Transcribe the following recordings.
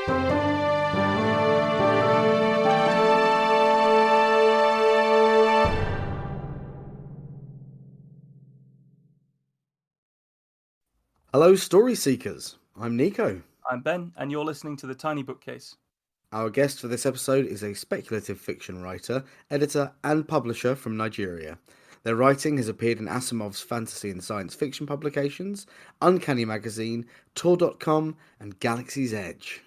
Hello, story seekers. I'm Nico. I'm Ben, and you're listening to The Tiny Bookcase. Our guest for this episode is a speculative fiction writer, editor, and publisher from Nigeria. Their writing has appeared in Asimov's fantasy and science fiction publications, Uncanny Magazine, Tor.com, and Galaxy's Edge.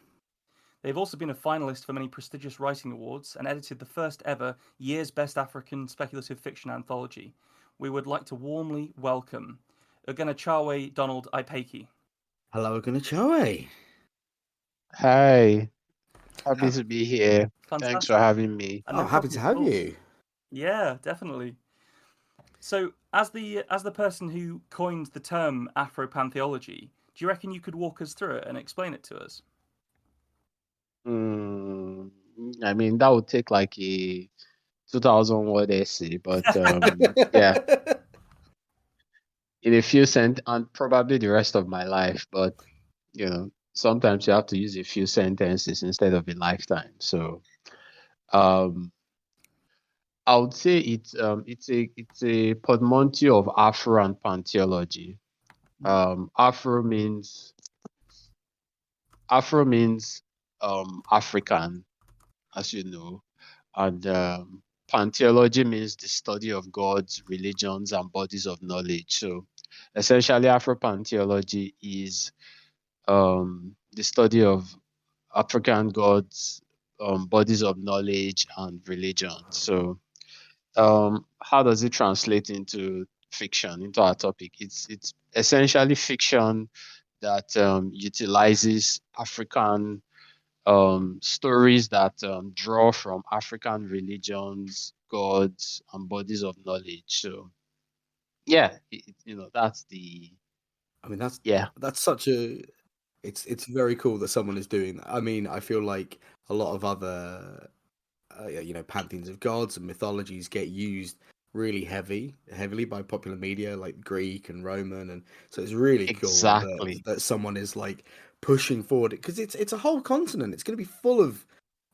They've also been a finalist for many prestigious writing awards and edited the first ever Year's Best African Speculative Fiction Anthology. We would like to warmly welcome Oghenechovwe Donald Ekpeki. Hello, Oghenechovwe. Hi, happy to be here. Fantastic. Thanks for having me. Happy to have you. Yeah, definitely. So, as the person who coined the term Afropantheology, do you reckon you could walk us through it and explain it to us? I mean, that would take like a 2,000 word essay, but yeah, in a few and probably the rest of my life. But sometimes you have to use a few sentences instead of a lifetime. So, I would say it's a portmanteau of Afro and pantheology. Afro means African, as you know, and pantheology means the study of gods, religions, and bodies of knowledge. So, essentially, Afro-pantheology is the study of African gods, bodies of knowledge, and religion. So, how does it translate into fiction, into our topic? It's essentially fiction that utilizes African stories that draw from African religions, gods, and bodies of knowledge. So, yeah, that's the. I mean, that's such a. It's very cool that someone is doing that. I mean, I feel like a lot of other, pantheons of gods and mythologies get used really heavily by popular media, like Greek and Roman, and so it's really cool that someone is like pushing forward because it's a whole continent. It's going to be full of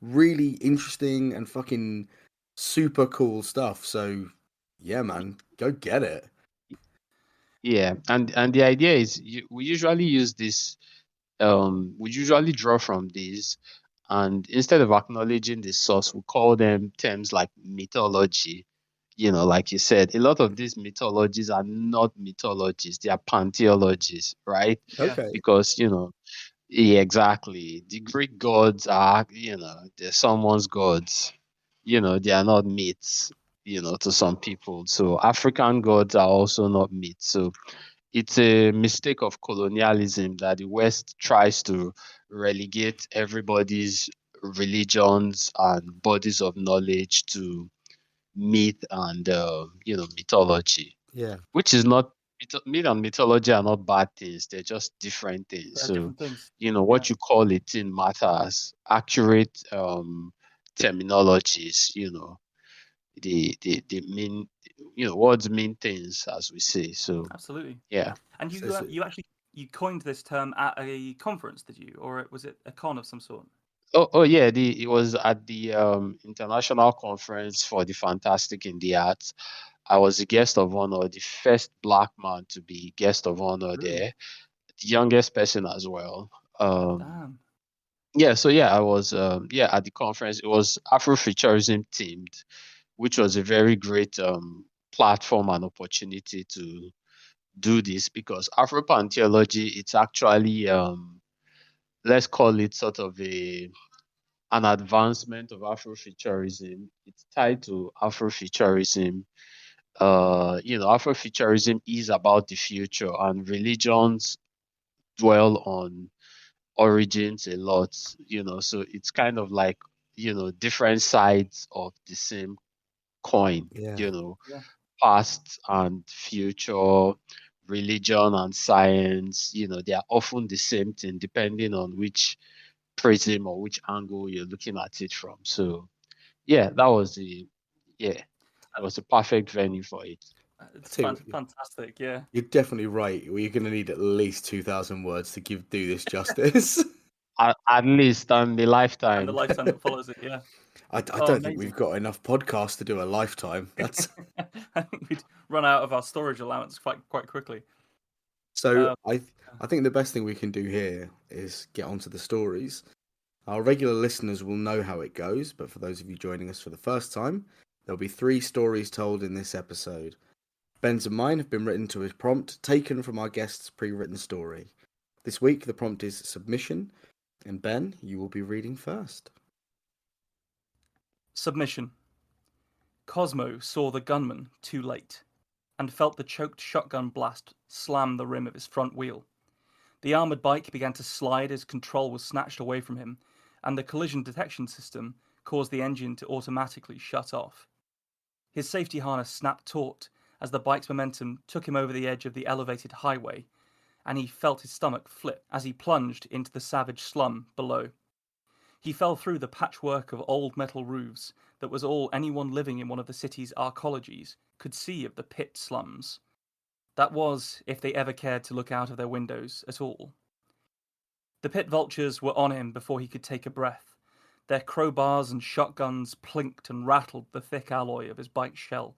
really interesting and fucking super cool stuff. So, yeah, man, go get it. Yeah, and the idea is we usually use this. We usually draw from these, and instead of acknowledging the source, we call them terms like mythology. Like you said, a lot of these mythologies are not mythologies; they are pantheologies, right? Okay. Because yeah, exactly. The Greek gods are, they're someone's gods. They are not myths. To some people. So African gods are also not myths. So it's a mistake of colonialism that the West tries to relegate everybody's religions and bodies of knowledge to myth and mythology. Yeah. Which is not myth and mythology are not bad things. They're just different things. They're so different things. What you call it in matters. Accurate terminologies. The mean words mean things, as we say. So absolutely, yeah. And you coined this term at a conference, did you, or was it a con of some sort? Oh yeah, it was at the international conference for the fantastic in the arts. I was a guest of honor, the first Black man to be guest of honor there, the youngest person as well. Damn. Yeah, so I was at the conference. It was Afrofuturism themed, which was a very great platform and opportunity to do this because Afropantheology, it's actually let's call it sort of an advancement of Afrofuturism. It's tied to Afrofuturism. Afrofuturism is about the future, and religions dwell on origins a lot. So it's kind of like different sides of the same coin. Past and future, religion and science. They are often the same thing depending on which prism or which angle you're looking at it from. So that was the perfect venue for it. It's fantastic. Yeah, you're definitely right. You're going to need at least 2,000 words to do this justice. At least on the and lifetime. the lifetime that follows it. Yeah. I don't think we've got enough podcasts to do a lifetime. That's I think we'd run out of our storage allowance quite quickly. so. I think the best thing we can do here is get onto the stories. Our regular listeners will know how it goes, but for those of you joining us for the first time, there'll be 3 stories told in this episode. Ben's and mine have been written to a prompt taken from our guest's pre-written story. This week, the prompt is submission, and Ben, you will be reading first. Submission. Cosmo saw the gunman too late, and felt the choked shotgun blast slam the rim of his front wheel. The armoured bike began to slide as control was snatched away from him, and the collision detection system caused the engine to automatically shut off. His safety harness snapped taut as the bike's momentum took him over the edge of the elevated highway, and he felt his stomach flip as he plunged into the savage slum below. He fell through the patchwork of old metal roofs that was all anyone living in one of the city's arcologies could see of the pit slums. That was, if they ever cared to look out of their windows at all. The pit vultures were on him before he could take a breath. Their crowbars and shotguns plinked and rattled the thick alloy of his bike's shell.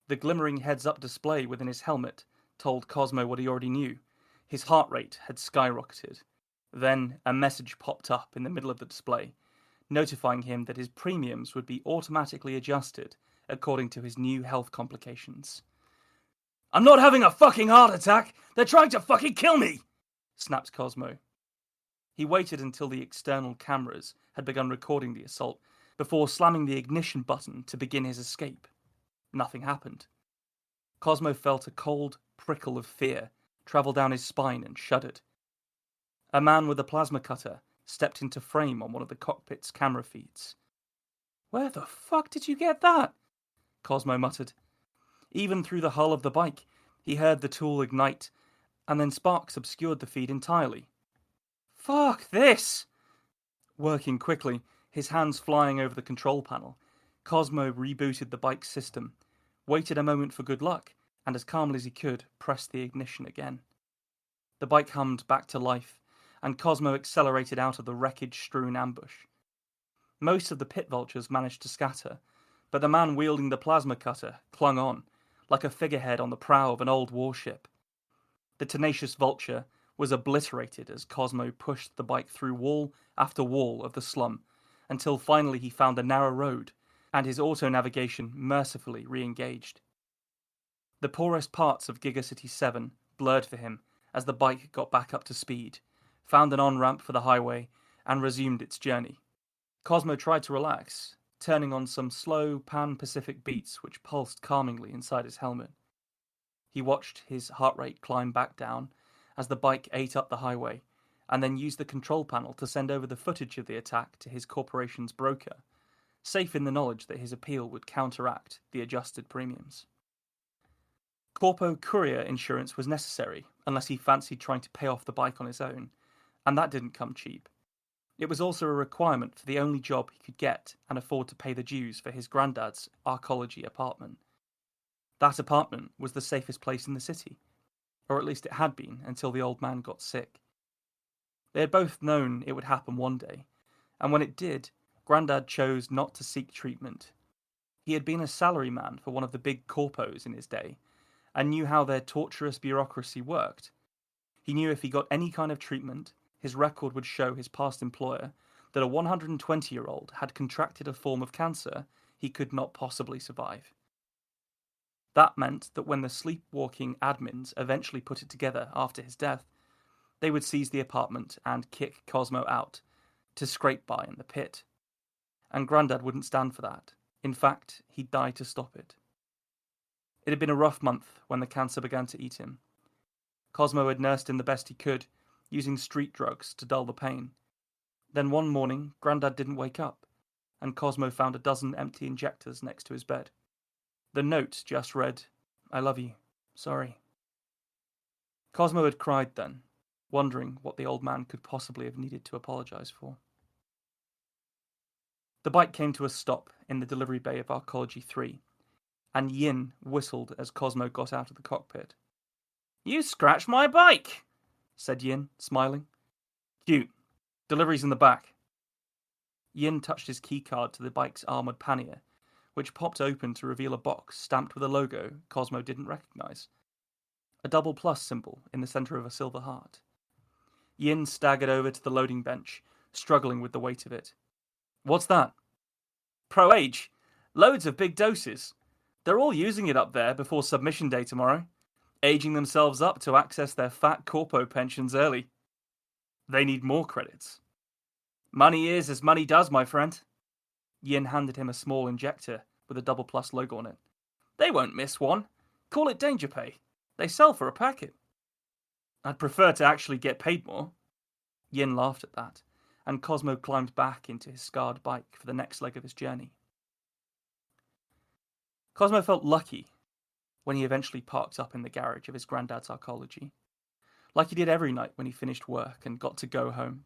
The glimmering heads-up display within his helmet told Cosmo what he already knew. His heart rate had skyrocketed. Then a message popped up in the middle of the display, notifying him that his premiums would be automatically adjusted according to his new health complications. "I'm not having a fucking heart attack! They're trying to fucking kill me!" snapped Cosmo. He waited until the external cameras had begun recording the assault before slamming the ignition button to begin his escape. Nothing happened. Cosmo felt a cold prickle of fear travel down his spine and shuddered. A man with a plasma cutter stepped into frame on one of the cockpit's camera feeds. "Where the fuck did you get that?" Cosmo muttered. Even through the hull of the bike, he heard the tool ignite, and then sparks obscured the feed entirely. "Fuck this!" Working quickly, his hands flying over the control panel, Cosmo rebooted the bike's system, waited a moment for good luck, and as calmly as he could, pressed the ignition again. The bike hummed back to life, and Cosmo accelerated out of the wreckage-strewn ambush. Most of the pit vultures managed to scatter, but the man wielding the plasma cutter clung on, like a figurehead on the prow of an old warship. The tenacious vulture was obliterated as Cosmo pushed the bike through wall after wall of the slum, until finally he found a narrow road, and his auto-navigation mercifully re-engaged. The poorest parts of Gigacity 7 blurred for him as the bike got back up to speed, found an on-ramp for the highway, and resumed its journey. Cosmo tried to relax, turning on some slow pan-Pacific beats which pulsed calmingly inside his helmet. He watched his heart rate climb back down as the bike ate up the highway, and then used the control panel to send over the footage of the attack to his corporation's broker, safe in the knowledge that his appeal would counteract the adjusted premiums. Corpo courier insurance was necessary, unless he fancied trying to pay off the bike on his own, and that didn't come cheap. It was also a requirement for the only job he could get and afford to pay the dues for his granddad's arcology apartment. That apartment was the safest place in the city, or at least it had been until the old man got sick. They had both known it would happen one day, and when it did, Grandad chose not to seek treatment. He had been a salaryman for one of the big corpos in his day, and knew how their torturous bureaucracy worked. He knew if he got any kind of treatment, his record would show his past employer that a 120-year-old had contracted a form of cancer he could not possibly survive. That meant that when the sleepwalking admins eventually put it together after his death, they would seize the apartment and kick Cosmo out to scrape by in the pit. And Grandad wouldn't stand for that. In fact, he'd die to stop it. It had been a rough month when the cancer began to eat him. Cosmo had nursed him the best he could, using street drugs to dull the pain. Then one morning, Grandad didn't wake up, and Cosmo found a dozen empty injectors next to his bed. The note just read, "I love you. Sorry." Cosmo had cried then, wondering what the old man could possibly have needed to apologize for. The bike came to a stop in the delivery bay of Arcology 3, and Yin whistled as Cosmo got out of the cockpit. "You scratched my bike," said Yin, smiling. "Cute," Delivery's in the back. Yin touched his keycard to the bike's armoured pannier, which popped open to reveal a box stamped with a logo Cosmo didn't recognise. A double plus symbol in the centre of a silver heart. Yin staggered over to the loading bench, struggling with the weight of it. What's that? Pro Age. Loads of big doses. They're all using it up there before submission day tomorrow, aging themselves up to access their fat corpo pensions early. They need more credits. Money is as money does, my friend. Yin handed him a small injector with a double plus logo on it. They won't miss one. Call it Danger Pay. They sell for a packet. I'd prefer to actually get paid more. Yin laughed at that, and Cosmo climbed back into his scarred bike for the next leg of his journey. Cosmo felt lucky when he eventually parked up in the garage of his granddad's arcology. Like he did every night when he finished work and got to go home.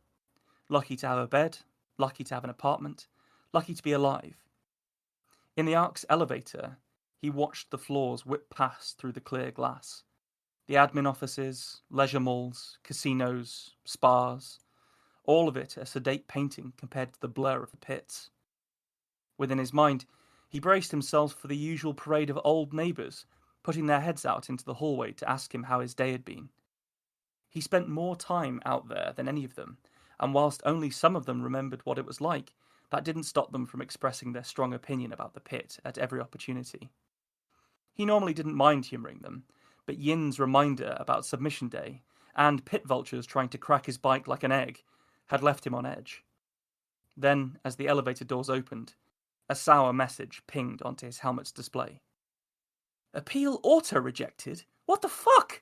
Lucky to have a bed, lucky to have an apartment, lucky to be alive. In the Ark's elevator, he watched the floors whip past through the clear glass. The admin offices, leisure malls, casinos, spas, all of it a sedate painting compared to the blur of the pits. Within his mind, he braced himself for the usual parade of old neighbours, putting their heads out into the hallway to ask him how his day had been. He spent more time out there than any of them, and whilst only some of them remembered what it was like, that didn't stop them from expressing their strong opinion about the pit at every opportunity. He normally didn't mind humouring them, but Yin's reminder about submission day, and pit vultures trying to crack his bike like an egg, had left him on edge. Then, as the elevator doors opened, a sour message pinged onto his helmet's display. Appeal auto-rejected? What the fuck?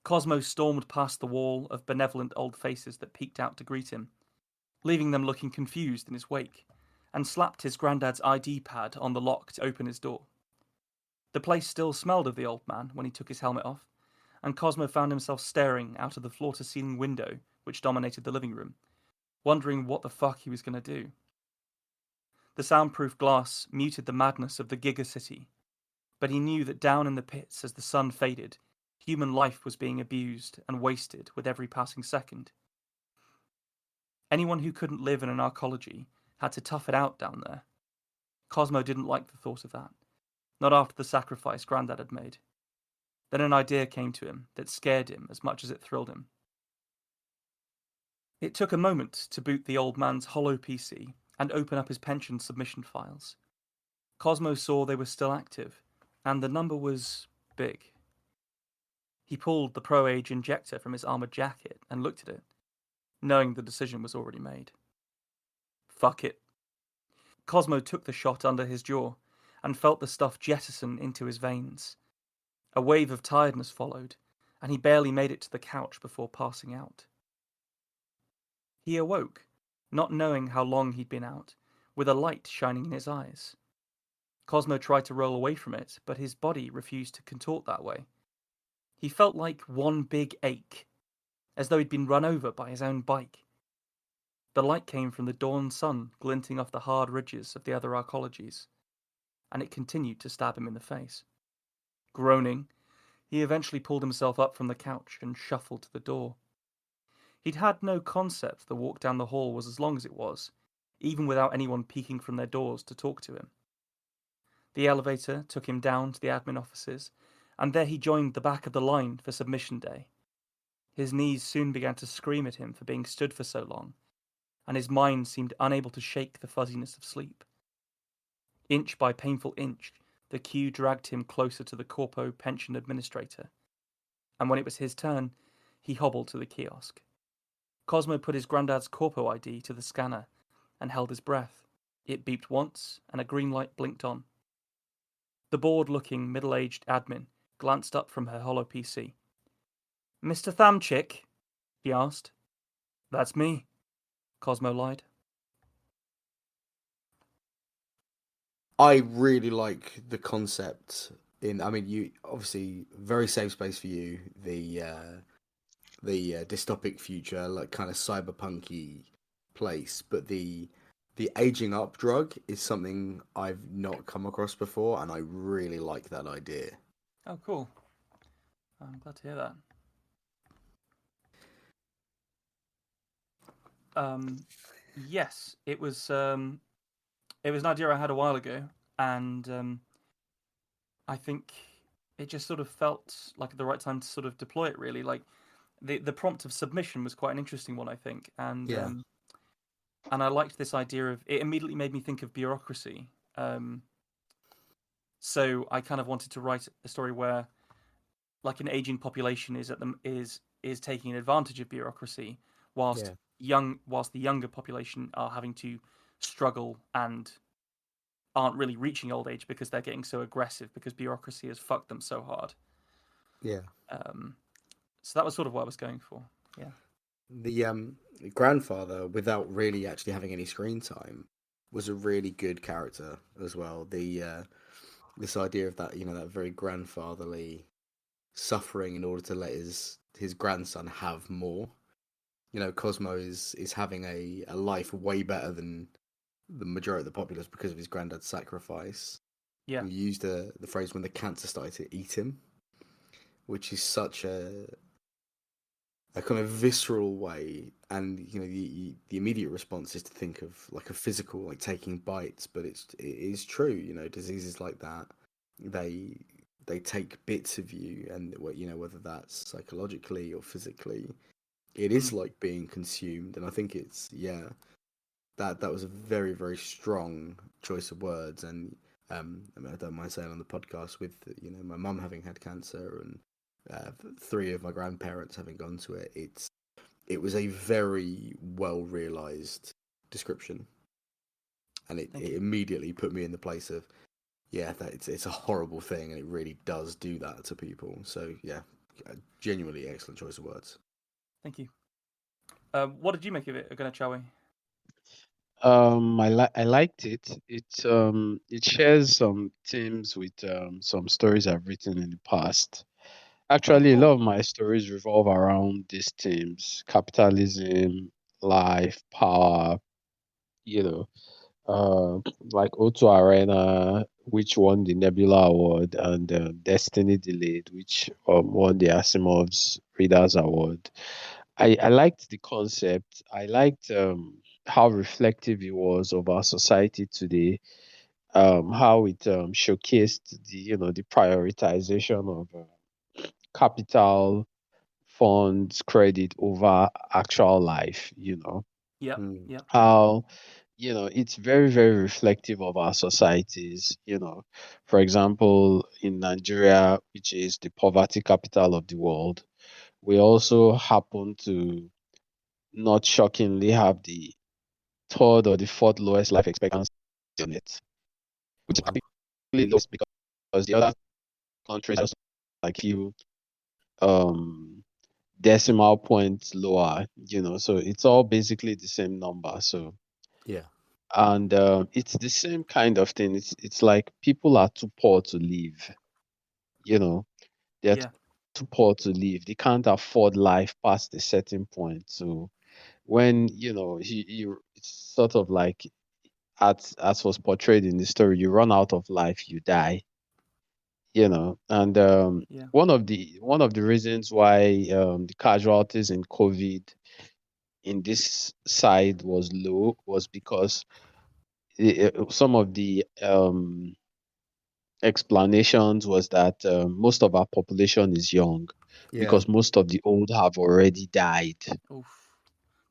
Cosmo stormed past the wall of benevolent old faces that peeked out to greet him, leaving them looking confused in his wake, and slapped his granddad's ID pad on the lock to open his door. The place still smelled of the old man when he took his helmet off, and Cosmo found himself staring out of the floor-to-ceiling window which dominated the living room, wondering what the fuck he was going to do. The soundproof glass muted the madness of the Giga City, but he knew that down in the pits as the sun faded, human life was being abused and wasted with every passing second. Anyone who couldn't live in an arcology had to tough it out down there. Cosmo didn't like the thought of that, not after the sacrifice Grandad had made. Then an idea came to him that scared him as much as it thrilled him. It took a moment to boot the old man's hollow PC and open up his pension submission files. Cosmo saw they were still active, and the number was big. He pulled the Pro Age injector from his armoured jacket and looked at it, knowing the decision was already made. Fuck it. Cosmo took the shot under his jaw and felt the stuff jettison into his veins. A wave of tiredness followed, and he barely made it to the couch before passing out. He awoke, not knowing how long he'd been out, with a light shining in his eyes. Cosmo tried to roll away from it, but his body refused to contort that way. He felt like one big ache, as though he'd been run over by his own bike. The light came from the dawn sun glinting off the hard ridges of the other arcologies, and it continued to stab him in the face. Groaning, he eventually pulled himself up from the couch and shuffled to the door. He'd had no concept the walk down the hall was as long as it was, even without anyone peeking from their doors to talk to him. The elevator took him down to the admin offices, and there he joined the back of the line for submission day. His knees soon began to scream at him for being stood for so long, and his mind seemed unable to shake the fuzziness of sleep. Inch by painful inch, the queue dragged him closer to the corpo pension administrator, and when it was his turn, he hobbled to the kiosk. Cosmo put his granddad's corpo ID to the scanner and held his breath. It beeped once, and a green light blinked on. The bored-looking, middle-aged admin glanced up from her hollow PC. Mr. Thamchik? He asked. That's me, Cosmo lied. I really like the concept you obviously very safe space for you, the dystopic future, like kind of cyberpunky place, but the aging up drug is something I've not come across before, and I really like that idea. Oh, cool. I'm glad to hear that. Yes, it was an idea I had a while ago, and I think it just sort of felt like the right time to sort of deploy it. Really, like the prompt of submission was quite an interesting one, I think, Yeah. And I liked this idea of it. Immediately made me think of bureaucracy. So I kind of wanted to write a story where, like, an aging population is taking advantage of bureaucracy, whilst the younger population are having to struggle and aren't really reaching old age because they're getting so aggressive because bureaucracy has fucked them so hard. Yeah. So that was sort of what I was going for. Yeah. The grandfather, without really actually having any screen time, was a really good character as well. This idea of that, that very grandfatherly suffering in order to let his grandson have more. Cosmo is having a life way better than the majority of the populace because of his granddad's sacrifice. Yeah. You used the phrase when the cancer started to eat him, which is such a kind of visceral way, and the immediate response is to think of like a physical, like taking bites, but it is true. Diseases like that, they take bits of you, and whether that's psychologically or physically, it is like being consumed. And I think it's that was a very, very strong choice of words. And I mean, I don't mind saying on the podcast, with my mum having had cancer and 3 of my grandparents having gone to it, it was a very well realized description, and it immediately put me in the place of that it's a horrible thing, and it really does do that to people. So genuinely excellent choice of words. Thank you. What did you make of it, Oghenechovwe? I liked it. It shares some themes with some stories I've written in the past. Actually, a Cool. lot of my stories revolve around these themes: capitalism, life, power. You know, like O2 Arena, which won the Nebula Award, and Destiny Delayed, which won the Asimov's Readers Award. I liked the concept. I liked how reflective it was of our society today. How it showcased the prioritization of capital, funds, credit over actual life. Yeah. Yeah. How it's very, very reflective of our societies. For example, in Nigeria, which is the poverty capital of the world, we also happen to, not shockingly, have the third or the fourth lowest life expectancy on it, which is particularly low because the other countries are like few um decimal points lower. So it's all basically the same number. So and it's the same kind of thing. It's like people are too poor to live. They're Yeah. too poor to live. They can't afford life past a certain point. So when it's sort of like, as was portrayed in the story, you run out of life, you die. And Yeah. one of the reasons why the casualties in COVID in this side was low was because some of the explanations was that most of our population is young because most of the old have already died. Oof.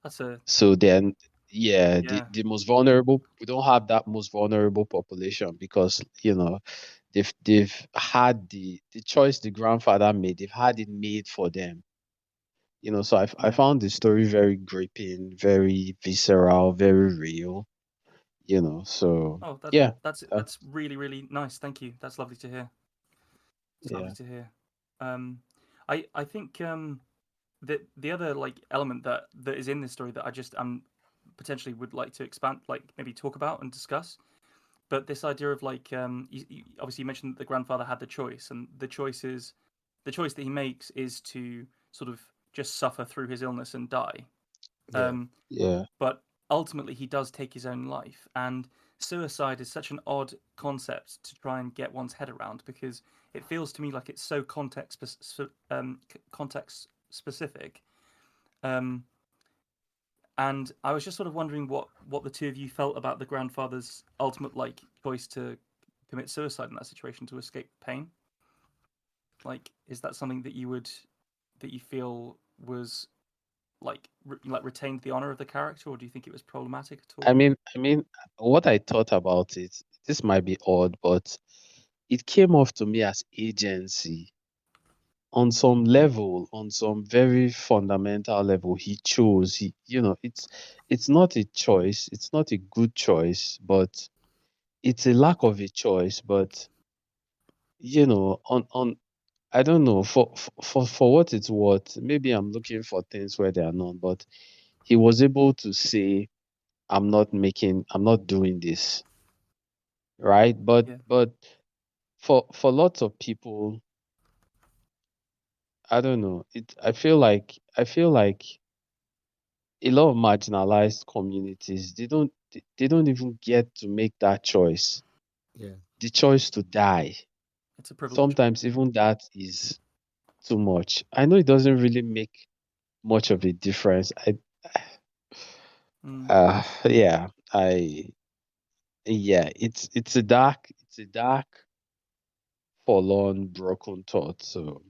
That's a So then, the, yeah. the most vulnerable, we don't have that most vulnerable population because, they've had the choice the grandfather made, they've had it made for them. So I Yeah. found the story very gripping, very visceral, very real, so Oh, yeah, that's really, really nice. Thank you. That's lovely to hear. It's lovely yeah, to hear. Um, I think the other like element that is in this story that I just potentially would like to expand, like maybe talk about and discuss. But this idea of like obviously you mentioned that the grandfather had the choice, and the choice that he makes is to sort of just suffer through his illness and die. Um, yeah, but ultimately he does take his own life, and suicide is such an odd concept to try and get one's head around because it feels to me like it's so context specific. Um, And I was just sort of wondering what the two of you felt about the grandfather's ultimate choice to commit suicide in that situation to escape pain. Like, is that something that you feel was retained the honor of the character, or do you think it was problematic at all? I mean, what I thought about it, this might be odd, but it came off to me as agency. On some level, on some very fundamental level, he chose. It's not a choice. It's not a good choice, but it's a lack of a choice. But on I don't know, for what it's worth. Maybe I'm looking for things where they are not, but he was able to say, I'm not doing this, right? But Yeah. for lots of people, I don't know. I feel like a lot of marginalized communities, they don't even get to make that choice. Yeah. The choice to die. It's a privilege. Sometimes even that is too much. I know it doesn't really make much of a difference. Yeah, it's a dark, forlorn, broken thought. So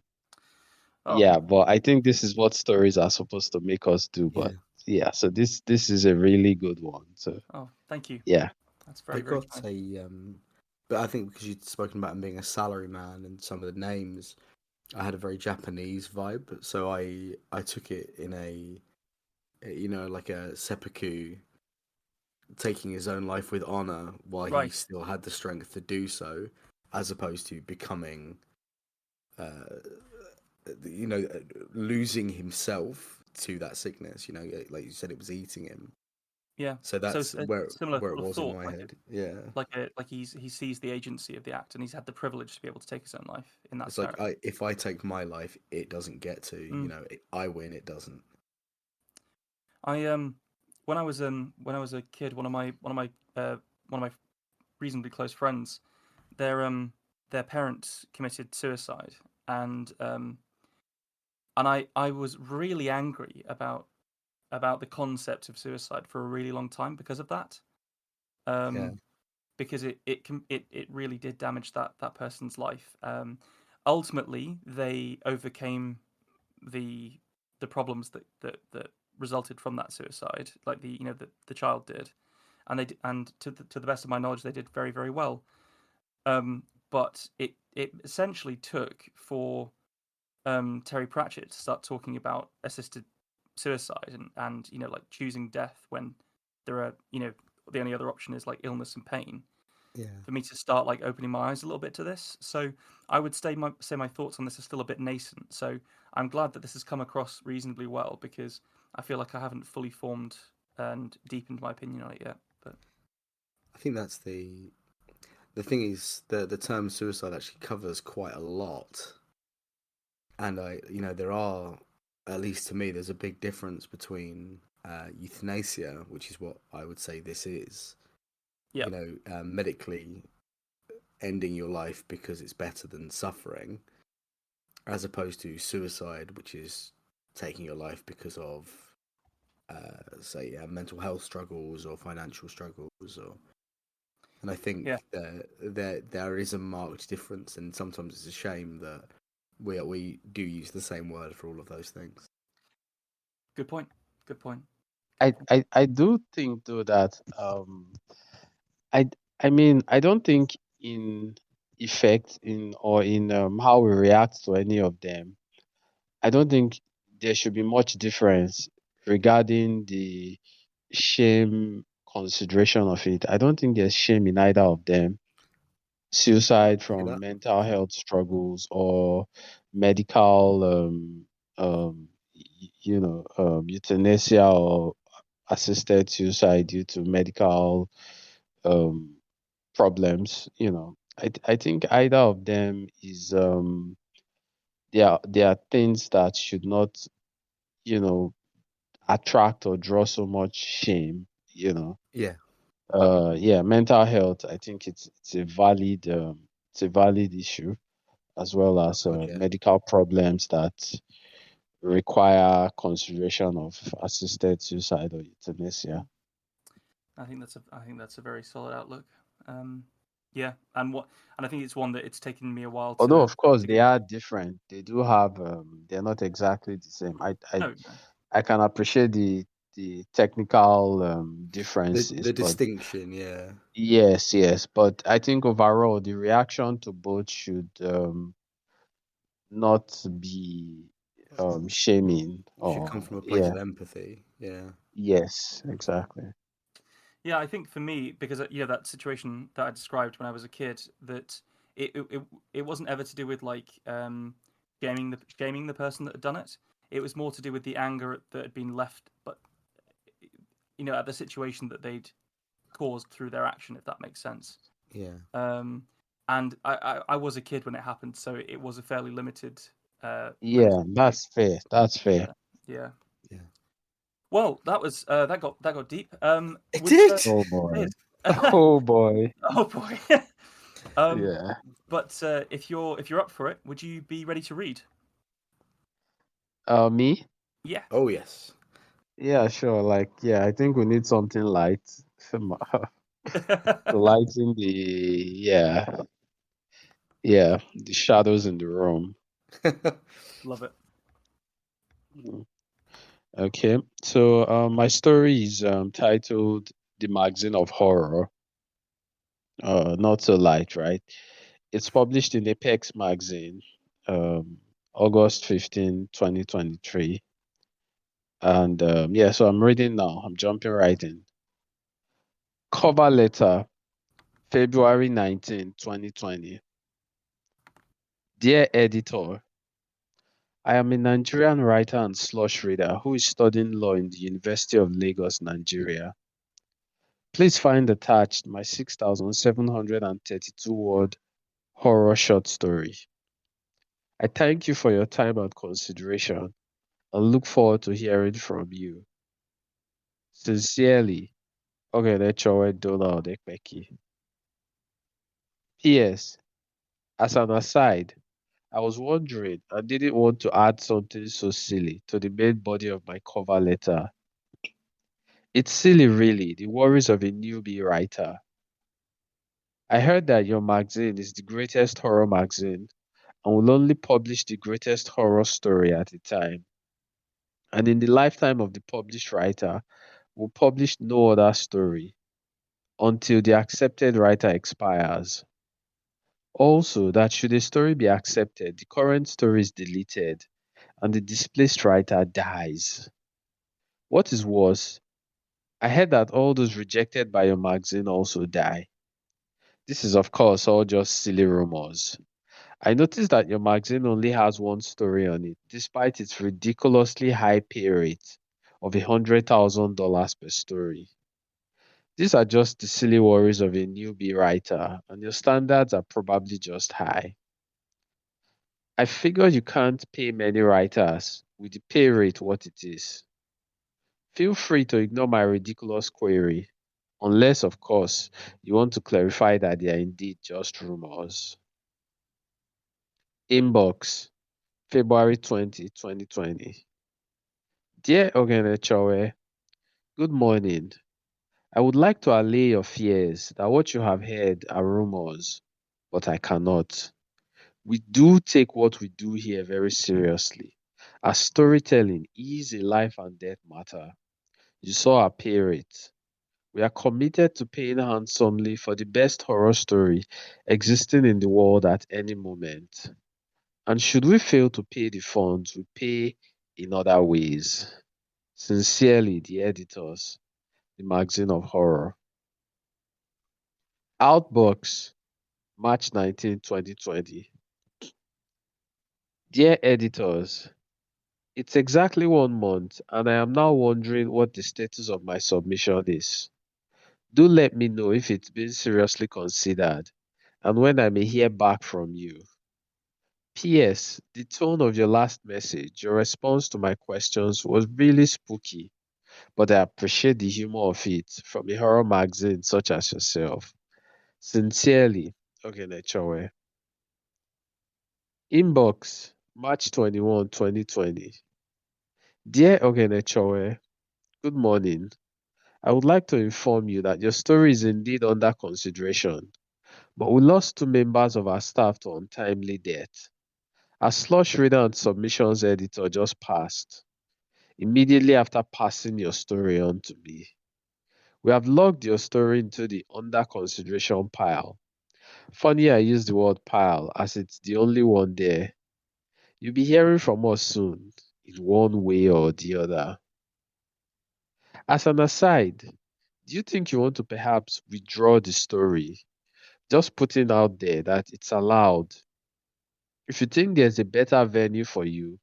Oh, yeah, but I think this is what stories are supposed to make us do. Yeah. But yeah, so this is a really good one. So thank you. yeah. That's very, I very got kind. a but I think because you'd spoken about him being a salary man and some of the names, I had a very Japanese vibe. So I took it in like a seppuku, taking his own life with honor while he Right. still had the strength to do so, as opposed to becoming, uh, losing himself to that sickness. Like you said, it was eating him. Yeah. So that's a where similar where it sort of was in thought, my head. Yeah. he sees the agency of the act, and he's had the privilege to be able to take his own life in that It's like scenario. if I take my life, it doesn't get to. Mm. I win, it doesn't. When I was a kid, one of my reasonably close friends, their parents committed suicide, and I was really angry about the concept of suicide for a really long time because of that. Yeah. Because it really did damage that person's life. Ultimately, they overcame the problems that resulted from that suicide, like the child did, and and to the best of my knowledge, they did very, very well. But it essentially took for Terry Pratchett to start talking about assisted suicide and like choosing death when there are the only other option is like illness and pain, Yeah. for me to start like opening my eyes a little bit to this. So I would say my thoughts on this are still a bit nascent. So I'm glad that this has come across reasonably well, because I feel like I haven't fully formed and deepened my opinion on it yet. But I think that's the thing is the term suicide actually covers quite a lot, and there are, at least to me, there's a big difference between euthanasia, which is what I would say this is. yeah, Medically ending your life because it's better than suffering, as opposed to suicide, which is taking your life because of, say, mental health struggles or financial struggles, and I think yeah, there is a marked difference, and sometimes it's a shame that we do use the same word for all of those things. good point. Good point. I do think though that I I mean I don't think in effect in or in how we react to any of them. I don't think there should be much difference regarding the shame consideration of it. I don't think there's shame in either of them. I'll Suicide pick it from up. mental health struggles or medical euthanasia or assisted suicide due to medical um problems. I think either of them is there are things that should not you know attract or draw so much shame. Yeah, Yeah, mental health, I think it's a valid issue, as well my as God, yeah. medical problems that require consideration of assisted suicide or euthanasia. I think that's a very solid outlook. Yeah, and I think it's one that it's taken me a while Although, to of course, to they get are into. different. They do have, they're not exactly the same. No, no. I can appreciate the technical The differences, but distinction, yeah. yes. But I think overall, the reaction to both should not be shaming It should come or from a place yeah, of empathy. Yeah. yes, exactly. Yeah, I think for me, because that situation that I described when I was a kid, that it wasn't ever to do with like shaming the person that had done it. It was more to do with the anger that had been left, but at the situation that they'd caused through their action, if that makes sense. Yeah. And I was a kid when it happened, so it was a fairly limited. Yeah, View. that's fair. That's fair. Yeah. Yeah. Well, that got deep. It With did. Oh boy. it Oh boy. oh boy. Yeah. But if you're up for it, would you be ready to read? Me? Yeah. Oh yes. Yeah, sure. Like, yeah, I think we need something light to lighten the shadows in the room. Love it. Mm. Okay. So, my story is titled "The Magazine of Horror." Not so light, right? It's published in Apex Magazine, um, August 15, 2023. And yeah, so I'm reading now. I'm jumping right in. Cover letter, February 19, 2020. Dear editor, I am a Nigerian writer and slush reader who is studying law in the University of Lagos, Nigeria. Please find attached my 6,732 word horror short story. I thank you for your time and consideration and look forward to hearing from you. Sincerely, Oghenechovwe Donald Ekpeki. P.S. As an aside, I was wondering and didn't want to add something so silly to the main body of my cover letter. It's silly, really, the worries of a newbie writer. I heard that your magazine is the greatest horror magazine and will only publish the greatest horror story at a time. And in the lifetime of the published writer, will publish no other story until the accepted writer expires. Also, that should a story be accepted, the current story is deleted and the displaced writer dies. What is worse, I heard that all those rejected by your magazine also die. This is, of course, all just silly rumors. I noticed that your magazine only has one story on it, despite its ridiculously high pay rate of $100,000 per story. These are just the silly worries of a newbie writer, and your standards are probably just high. I figure you can't pay many writers with the pay rate what it is. Feel free to ignore my ridiculous query, unless, of course, you want to clarify that they are indeed just rumors. Inbox, February 20, 2020. Dear Oghenechovwe, good morning. I would like to allay your fears that what you have heard are rumors, but I cannot. We do take what we do here very seriously, as storytelling is a life and death matter. You saw our pay rate. We are committed to paying handsomely for the best horror story existing in the world at any moment. And should we fail to pay the funds, we pay in other ways. Sincerely, the editors, the magazine of horror. Outbox, March 19, 2020. Dear editors, it's exactly 1 month, and I am now wondering what the status of my submission is. Do let me know if it's been seriously considered and when I may hear back from you. P.S. The tone of your last message, your response to my questions was really spooky, but I appreciate the humor of it from a horror magazine such as yourself. Sincerely, Oghenechovwe. Inbox, March 21, 2020. Dear Oghenechovwe, good morning. I would like to inform you that your story is indeed under consideration, but we lost two members of our staff to untimely death. Our slush reader and submissions editor just passed, immediately after passing your story on to me. We have logged your story into the under consideration pile. Funny I use the word pile as it's the only one there. You'll be hearing from us soon, in one way or the other. As an aside, do you think you want to perhaps withdraw the story? Just putting out there that it's allowed. If you think there's a better venue for you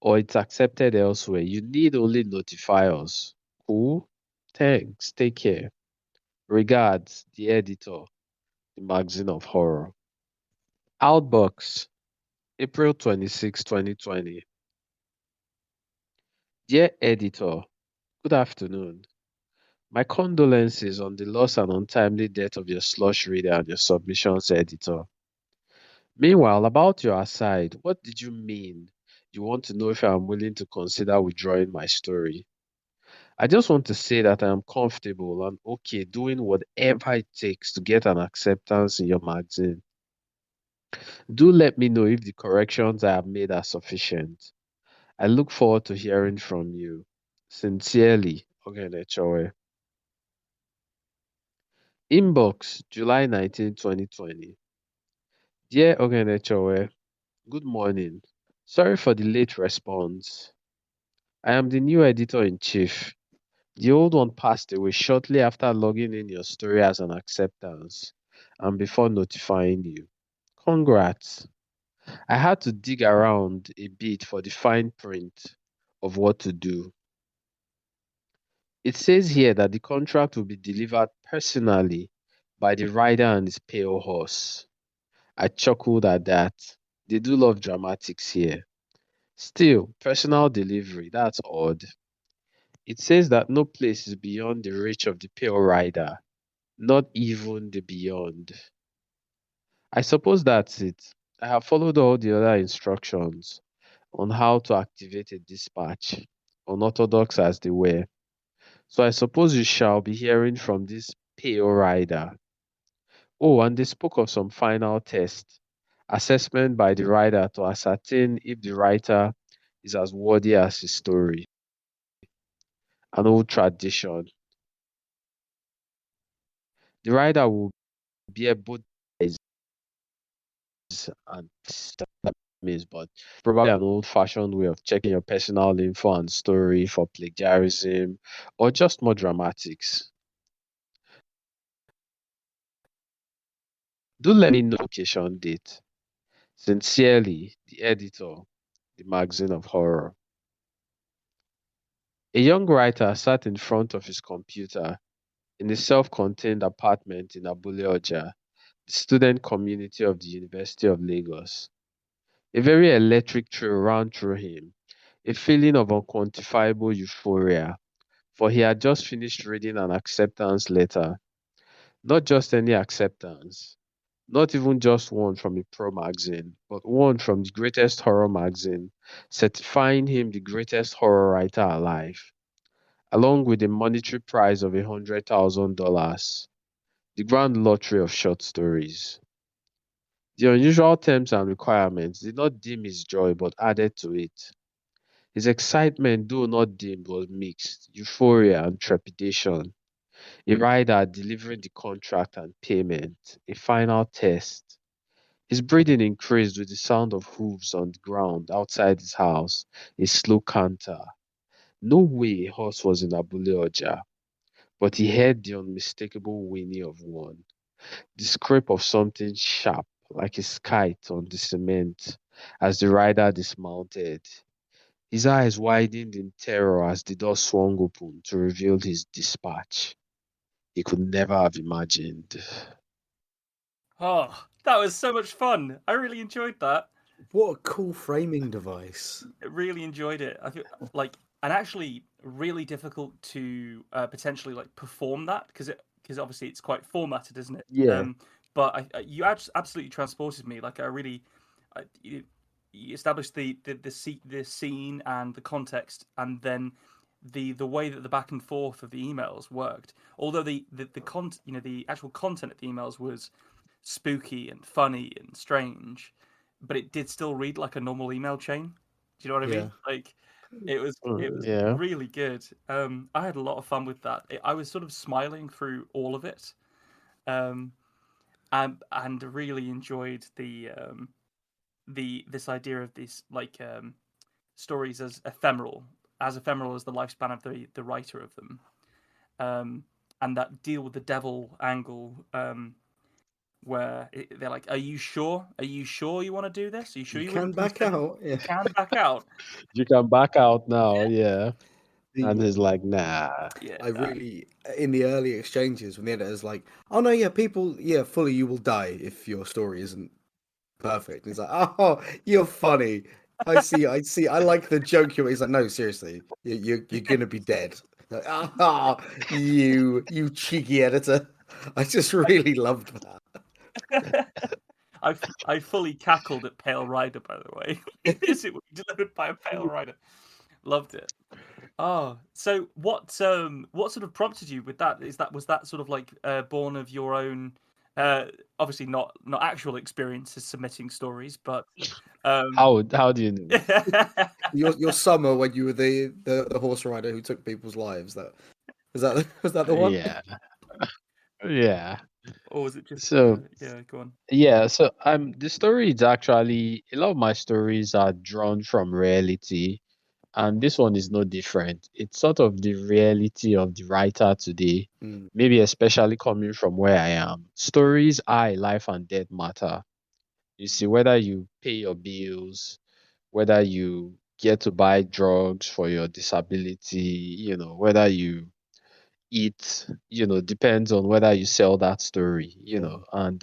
or it's accepted elsewhere, you need only notify us. Cool? Thanks. Take care. Regards, the editor, the magazine of horror. Outbox, April 26, 2020. Dear editor, good afternoon. My condolences on the loss and untimely death of your slush reader and your submissions editor. Meanwhile, about your aside, what did you mean? You want to know if I am willing to consider withdrawing my story? I just want to say that I am comfortable and okay doing whatever it takes to get an acceptance in your magazine. Do let me know if the corrections I have made are sufficient. I look forward to hearing from you. Sincerely, Oghenechovwe. Inbox, July 19, 2020. Dear Oghenechovwe, good morning. Sorry for the late response. I am the new editor-in-chief. The old one passed away shortly after logging in your story as an acceptance and before notifying you. Congrats. I had to dig around a bit for the fine print of what to do. It says here that the contract will be delivered personally by the rider and his pale horse. I chuckled at that. They do love dramatics here. Still, personal delivery, that's odd. It says that no place is beyond the reach of the pale rider, not even the beyond. I suppose that's it. I have followed all the other instructions on how to activate a dispatch, unorthodox as they were. So I suppose you shall be hearing from this pale rider. Oh, and they spoke of some final test, assessment by the rider to ascertain if the writer is as worthy as his story. An old tradition. The rider will bear both eyes and that means, but probably an old-fashioned way of checking your personal info and story for plagiarism or just more dramatics. Do let me know location date. Sincerely, the editor, the magazine of horror. A young writer sat in front of his computer in a self-contained apartment in Abule Oja, the student community of the University of Lagos. A very electric thrill ran through him, a feeling of unquantifiable euphoria, for he had just finished reading an acceptance letter. Not just any acceptance, not even just one from a pro magazine, but one from the greatest horror magazine, certifying him the greatest horror writer alive, along with a monetary prize of $100,000, the grand lottery of short stories. The unusual terms and requirements did not dim his joy but added to it. His excitement, though not dimmed, was mixed, euphoria and trepidation. A rider delivering the contract and payment, a final test. His breathing increased with the sound of hooves on the ground outside his house, a slow canter. No way a horse was in Abule Oja, but he heard the unmistakable whinny of one, the scrape of something sharp, like his kite on the cement, as the rider dismounted. His eyes widened in terror as the door swung open to reveal his dispatch. He could never have imagined. Oh, that was so much fun. I really enjoyed that. What a cool framing device. I really enjoyed it. I feel like, and actually really difficult to potentially like perform that because obviously it's quite formatted, isn't it? Yeah. But you absolutely transported me. Like I really, you establish the scene and the context, and then the way that the back and forth of the emails worked. Although the actual content of the emails was spooky and funny and strange, but it did still read like a normal email chain. Do you know what I mean? Like it was Yeah. really good. I had a lot of fun with that. I was sort of smiling through all of it, um, and really enjoyed the this idea of these like stories as ephemeral as the lifespan of the writer of them, and that deal with the devil angle, where they're like, "Are you sure? Are you sure you want to do this? Are you sure You you can wouldn't back consider? out. Yeah. You can back out." You can back out now, yeah. And The he's like, nah. Yeah, I really in the early exchanges when the editor's like, "Oh no, yeah, people, yeah, fully, you will die if your story isn't perfect." And he's like, "Oh, you're funny. I see. I see. I like the joke." He's like, "No, seriously, you're gonna be dead." Like, you cheeky editor. I just really loved that. I fully cackled at Pale Rider, by the way. Is it delivered by a Pale Rider? Loved it. Oh, so what sort of prompted you with that? Was that sort of like born of your own, obviously not actual experiences submitting stories, but How do you know? Your summer when you were the horse rider who took people's lives. That was that the one? Yeah. Yeah. or was it just So yeah? Go on. yeah, so the story is actually a lot of my stories are drawn from reality, and this one is no different. It's sort of the reality of the writer today, Mm, maybe especially coming from where I am. Stories are a life and death matter. You see, whether you pay your bills, whether you get to buy drugs for your disability, whether you eat, depends on whether you sell that story, yeah, and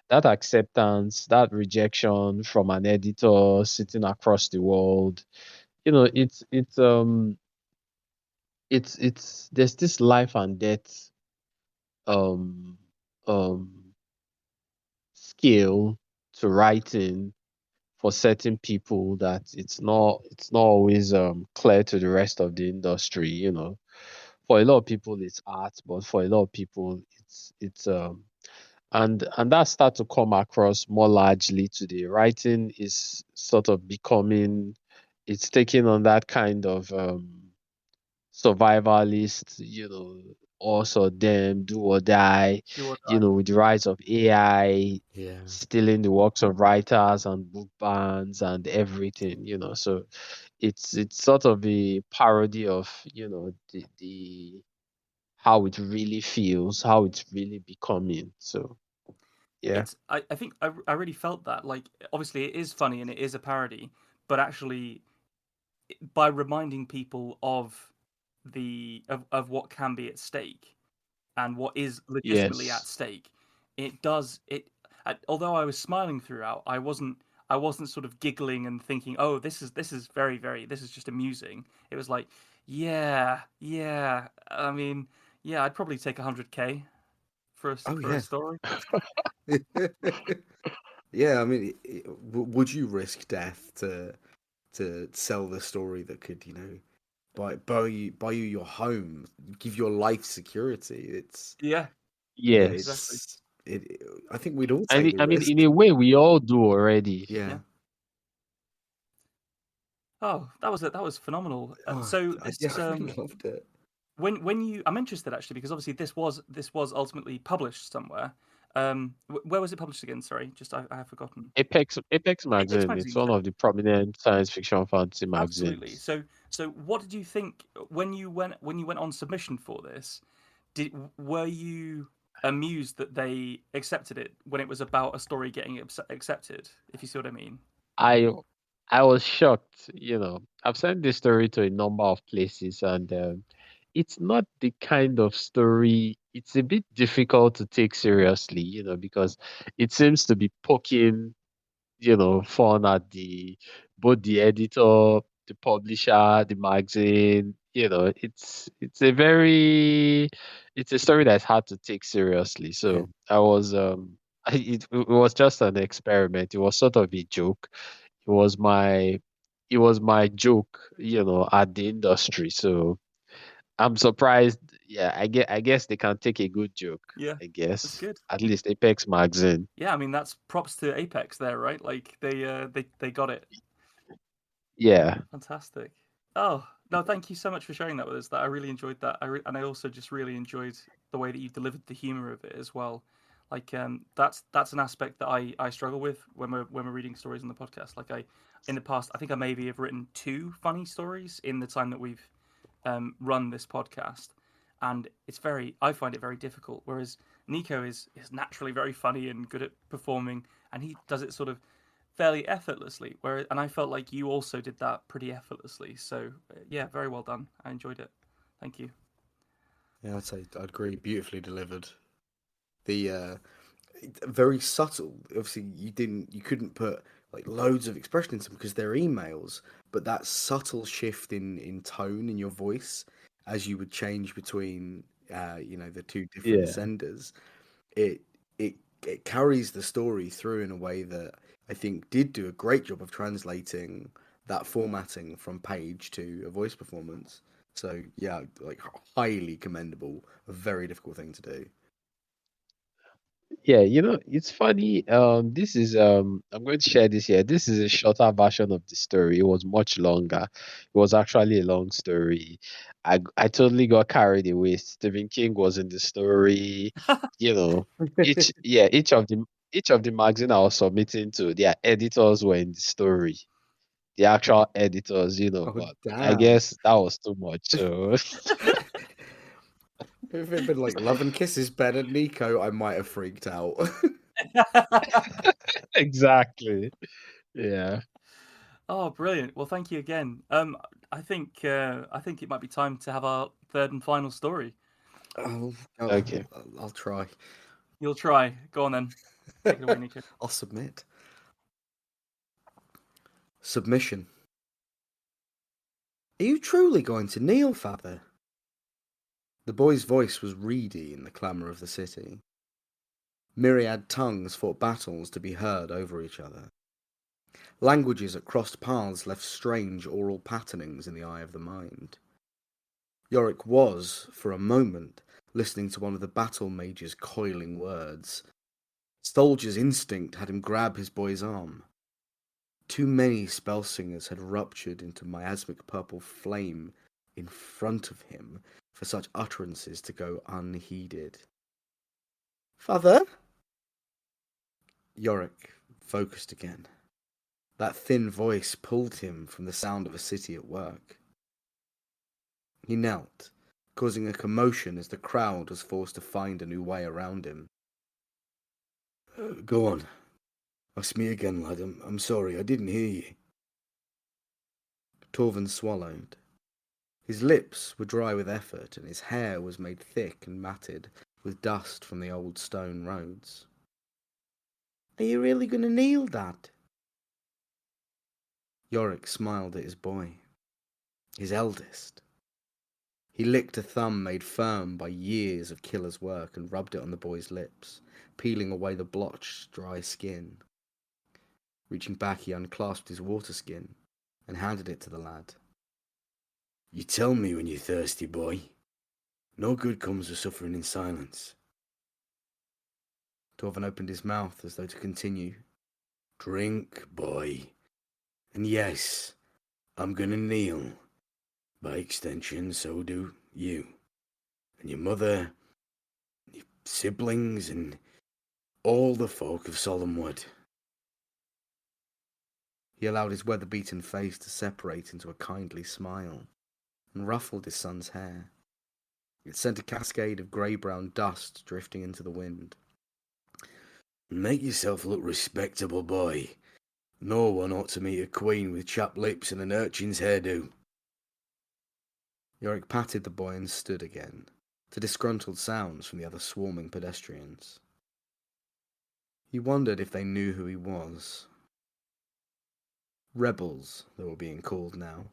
that acceptance, that rejection from an editor sitting across the world, it's there's this life and death um um skill to writing for certain people that it's not always clear to the rest of the industry. For a lot of people it's art, but for a lot of people it's and that start to come across more largely today. Writing is sort of becoming, it's taking on that kind of survivalist, also them do or die, Do or with the rise of AI yeah. stealing the works of writers and book bans and everything, so it's sort of a parody of, the how it really feels, how it's really becoming. So yeah. I think I really felt that, like, obviously it is funny and it is a parody, but actually by reminding people of what can be at stake and what is legitimately at Yes. stake, it does it. Although I was smiling throughout, I wasn't sort of giggling and thinking, oh, this is very, this is just amusing. It was like, yeah, yeah. I mean, yeah, I'd probably take 100K Oh for a yeah. story. Yeah, I mean, would you risk death to sell the story that could, buy you your home, give your life security? It's Yeah, yeah, exactly. Yes. I think we'd all I take mean, the I mean, in risk. a way, we all do already. Yeah. Yeah. Oh, that was phenomenal. Oh, So yeah, this I really loved it. when you I'm interested actually because obviously this was ultimately published somewhere. Where was it published again? Sorry, just I have forgotten. Apex Apex magazine. It's Magazine. one So of the prominent science fiction fantasy absolutely. magazines. So what did you think when you went on submission for this? Were you amused that they accepted it when it was about a story getting accepted? If you see what I mean. I I was shocked. I've sent this story to a number of places, and it's not the kind of story. It's a bit difficult to take seriously, because it seems to be poking, fun at both the editor, the publisher, the magazine. It's a story that's hard to take seriously. Yeah. So I was it was just an experiment. It was sort of a joke. was my it was my joke, at the industry. So I'm surprised. Yeah, I guess they can take a good joke. Yeah, I that's guess good. at least Apex Magazine. Yeah, I mean that's props to Apex there, right? Like they got it. Yeah, Fantastic. Oh no, thank you so much for sharing that with us. That I really enjoyed that. And I also just really enjoyed the way that you delivered the humor of it as well. Like that's an aspect that I struggle with when we're reading stories on the podcast. Like in the past, I think I maybe have written two funny stories in the time that we've run this podcast, and I find it very difficult. Whereas Nico is naturally very funny and good at performing, and he does it sort of fairly effortlessly. And I felt like you also did that pretty effortlessly. So yeah, very well done. I enjoyed it. Thank you. Yeah, I'd agree. Beautifully delivered. The very subtle. Obviously, you couldn't put like loads of expression into them because they're emails. But that subtle shift in tone in your voice as you would change between the two different yeah, senders, it it it carries the story through in a way that I think did do a great job of translating that formatting from page to a voice performance. So yeah, like highly commendable. A very difficult thing to do. yeah. It's funny. This is I'm going to share this here. This is a shorter version of the story. It was much longer. It was actually a long story. I totally got carried away. Stephen King was in the story. You know, each of the magazine I was submitting to, their editors were in the story. The actual editors, Oh but I damn! guess that was too much. So If it'd been like Love and Kisses, Ben and Nico, I might have freaked out. exactly. Yeah. Oh, brilliant. Well, thank you again. I think it might be time to have our third and final story. Okay. I'll try. You'll try. Go on then. Take it away, Nico. I'll submit. Submission. Are you truly going to kneel, father? The boy's voice was reedy in the clamour of the city. Myriad tongues fought battles to be heard over each other. Languages at crossed paths left strange oral patternings in the eye of the mind. Yorick was, for a moment, listening to one of the battle mage's coiling words. Soldier's instinct had him grab his boy's arm. Too many spell singers had ruptured into miasmic purple flame in front of him for such utterances to go unheeded. Father? Yorick focused again. That thin voice pulled him from the sound of a city at work. He knelt, causing a commotion as the crowd was forced to find a new way around him. Go on. That's me again, lad. I'm sorry, I didn't hear you. Torvin swallowed. His lips were dry with effort, and his hair was made thick and matted with dust from the old stone roads. Are you really going to kneel, Dad? Yorick smiled at his boy, his eldest. He licked a thumb made firm by years of killer's work and rubbed it on the boy's lips, peeling away the blotched, dry skin. Reaching back, he unclasped his water skin and handed it to the lad. You tell me when you're thirsty, boy. No good comes of suffering in silence. Torvin opened his mouth as though to continue. Drink, boy. And yes, I'm gonna kneel. By extension, so do you. And your mother, your siblings, and all the folk of Solemnwood. He allowed his weather-beaten face to separate into a kindly smile and ruffled his son's hair. It sent a cascade of grey-brown dust drifting into the wind. Make yourself look respectable, boy. No one ought to meet a queen with chapped lips and an urchin's hairdo. Yorick patted the boy and stood again, to disgruntled sounds from the other swarming pedestrians. He wondered if they knew who he was. Rebels, they were being called now.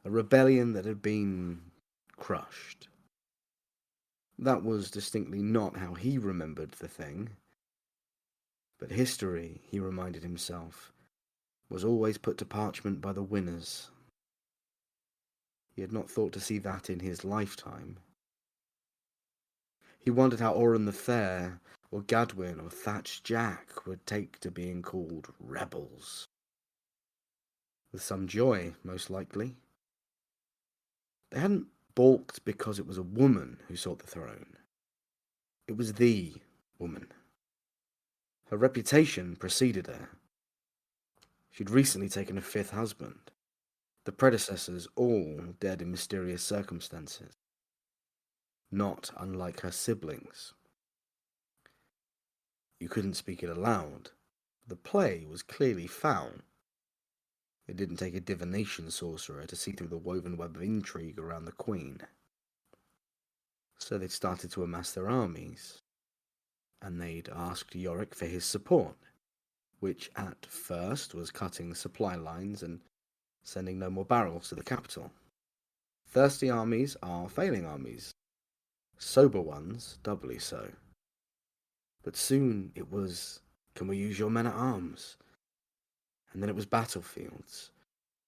A rebellion that had been crushed. That was distinctly not how he remembered the thing. But history, he reminded himself, was always put to parchment by the winners. He had not thought to see that in his lifetime. He wondered how Oran the Fair, or Gadwin, or Thatch Jack would take to being called rebels. With some joy, most likely. They hadn't balked because it was a woman who sought the throne. It was the woman. Her reputation preceded her. She'd recently taken a 5th husband. The predecessors all dead in mysterious circumstances. Not unlike her siblings. You couldn't speak it aloud. The play was clearly foul. It didn't take a divination sorcerer to see through the woven web of intrigue around the Queen. So they'd started to amass their armies, and they'd asked Yorick for his support, which at first was cutting supply lines and sending no more barrels to the capital. Thirsty armies are failing armies. Sober ones doubly so. But soon it was, can we use your men-at-arms? And then it was battlefields.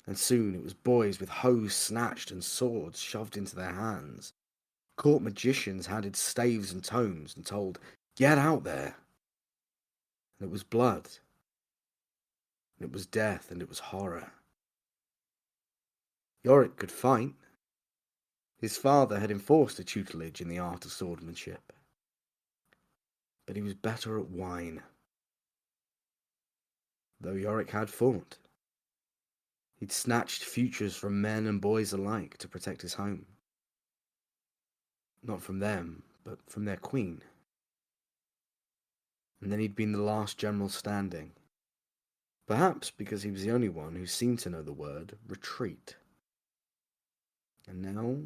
And soon it was boys with hoes snatched and swords shoved into their hands. Court magicians handed staves and tomes and told, get out there. And it was blood. And it was death and it was horror. Yorick could fight. His father had enforced a tutelage in the art of swordsmanship. But he was better at wine. Though Yorick had fought. He'd snatched futures from men and boys alike to protect his home. Not from them, but from their queen. And then he'd been the last general standing. Perhaps because he was the only one who seemed to know the word retreat. And now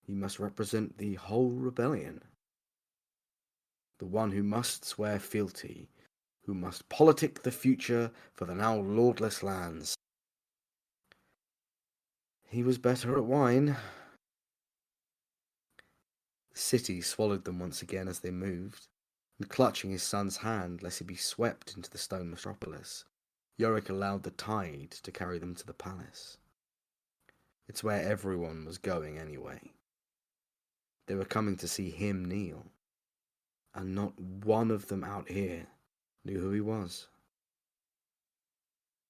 he must represent the whole rebellion. The one who must swear fealty, who must politic the future for the now lordless lands. He was better at wine. The city swallowed them once again as they moved, and clutching his son's hand lest he be swept into the stone metropolis, Yorick allowed the tide to carry them to the palace. It's where everyone was going anyway. They were coming to see him kneel, and not one of them out here knew who he was.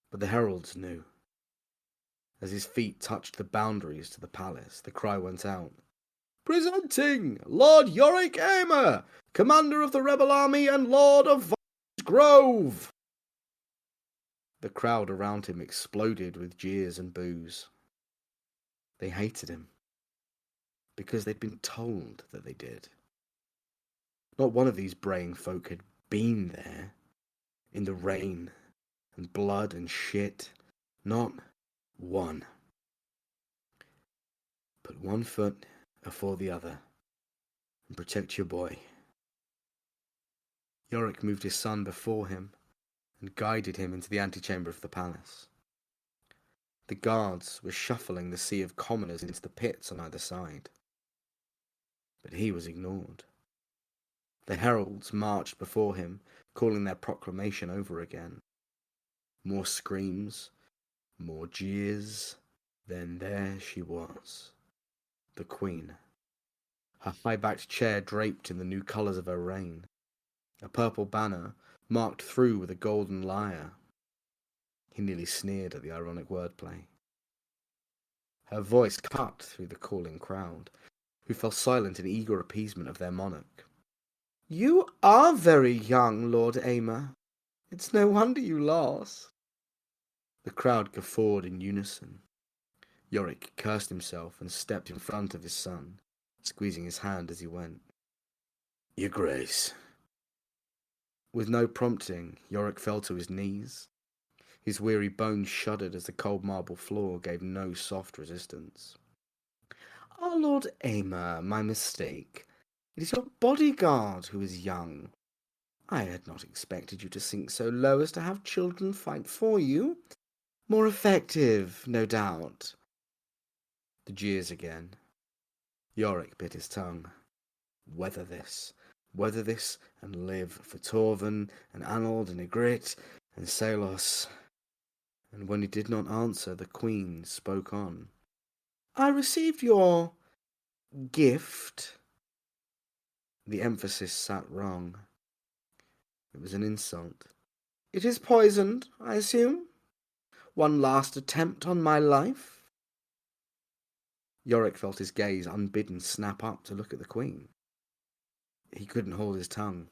But the heralds knew. As his feet touched the boundaries to the palace, the cry went out, presenting Lord Yorick Aimer, commander of the rebel army and lord of Grove. The crowd around him exploded with jeers and boos. They hated him, because they'd been told that they did. Not one of these braying folk had been there, in the rain and blood and shit. Not one. Put one foot afore the other, and protect your boy. Yorick moved his son before him, and guided him into the antechamber of the palace. The guards were shuffling the sea of commoners into the pits on either side. But he was ignored. The heralds marched before him, calling their proclamation over again. More screams, more jeers. Then there she was, the Queen. Her high-backed chair draped in the new colours of her reign. A purple banner marked through with a golden lyre. He nearly sneered at the ironic wordplay. Her voice cut through the calling crowd, who fell silent in eager appeasement of their monarch. You are very young, Lord Aimer. It's no wonder you lost. The crowd guffawed in unison. Yorick cursed himself and stepped in front of his son, squeezing his hand as he went. Your Grace. With no prompting, Yorick fell to his knees. His weary bones shuddered as the cold marble floor gave no soft resistance. Ah, Lord Aimer, my mistake. It is your bodyguard who is young. I had not expected you to sink so low as to have children fight for you. More effective, no doubt. The jeers again. Yorick bit his tongue. Weather this, and live for Torvin, and Arnold, and Ygritte, and Salos, And when he did not answer, the queen spoke on. I received your gift. The emphasis sat wrong. It was an insult. It is poisoned, I assume? One last attempt on my life? Yorick felt his gaze unbidden snap up to look at the queen. He couldn't hold his tongue.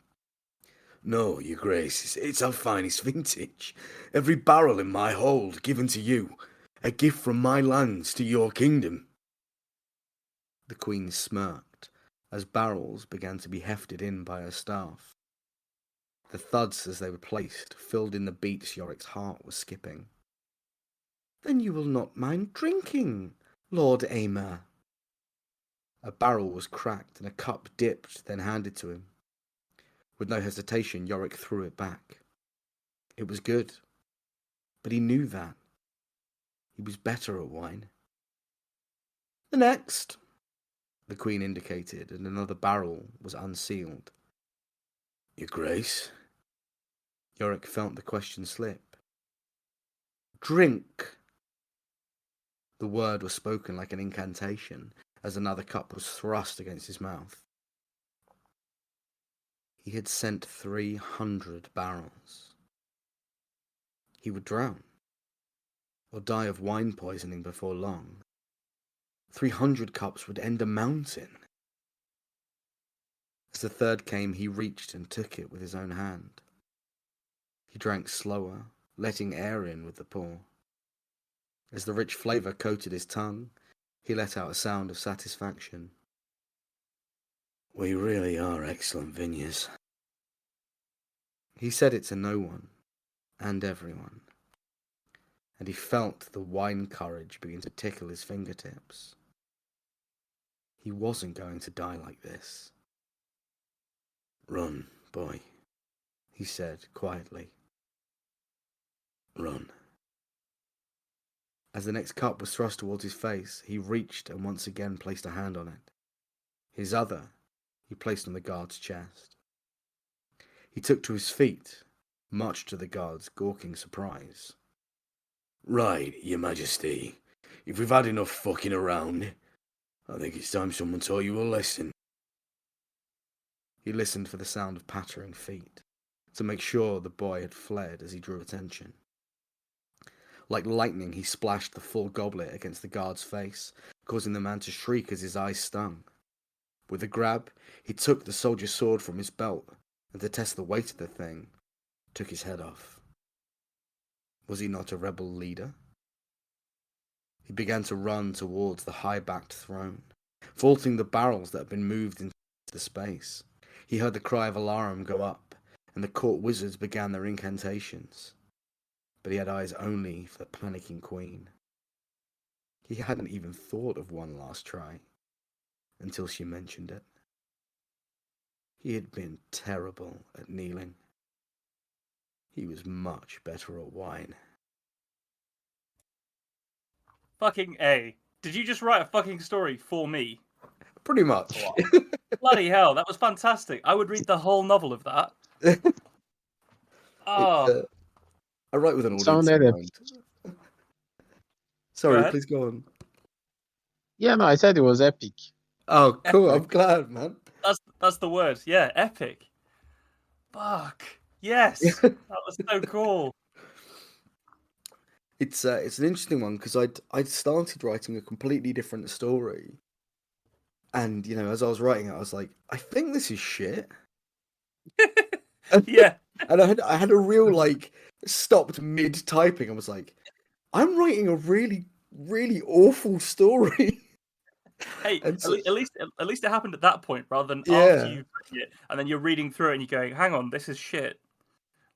No, your grace, it's our finest vintage. Every barrel in my hold given to you. A gift from my lands to your kingdom. The queen smirked as barrels began to be hefted in by her staff. The thuds as they were placed filled in the beats Yorick's heart was skipping. Then you will not mind drinking, Lord Aymer. A barrel was cracked and a cup dipped, then handed to him. With no hesitation, Yorick threw it back. It was good, but he knew that. He was better at wine. The next, the queen indicated, and another barrel was unsealed. Your grace? Yorick felt the question slip. Drink. The word was spoken like an incantation as another cup was thrust against his mouth. He had sent 300 barrels. He would drown, or die of wine poisoning before long. 300 cups would end a mountain. As the third came, he reached and took it with his own hand. He drank slower, letting air in with the pour. As the rich flavour coated his tongue, he let out a sound of satisfaction. We really are excellent vineyards. He said it to no one, and everyone. And he felt the wine courage begin to tickle his fingertips. He wasn't going to die like this. Run, boy, he said quietly. Run. As the next cup was thrust towards his face, he reached and once again placed a hand on it. His other he placed on the guard's chest. He took to his feet, much to the guard's gawking surprise. Right, your majesty. If we've had enough fucking around, I think it's time someone taught you a lesson. He listened for the sound of pattering feet, to make sure the boy had fled as he drew attention. Like lightning, he splashed the full goblet against the guard's face, causing the man to shriek as his eyes stung. With a grab, he took the soldier's sword from his belt, and to test the weight of the thing, took his head off. Was he not a rebel leader? He began to run towards the high-backed throne, vaulting the barrels that had been moved into the space. He heard the cry of alarm go up, and the court wizards began their incantations. But he had eyes only for the panicking queen. He hadn't even thought of one last try, until she mentioned it. He had been terrible at kneeling. He was much better at wine. Fucking A. Did you just write a fucking story for me? Pretty much. Bloody hell, that was fantastic. I would read the whole novel of that. Oh. I write with an audience in mind. Sorry, please go on. Yeah, no, I said it was epic. Oh, cool. Epic. I'm glad, man. That's the word. Yeah, epic. Fuck. Yes. That was so cool. It's an interesting one because I'd started writing a completely different story. And, you know, as I was writing it, I was like, I think this is shit. Yeah. And I had a real, like, stopped mid-typing. I was like, I'm writing a really, really awful story. Hey, at least it happened at that point rather than Yeah. after you've written it and then you're reading through it and you're going, hang on, this is shit.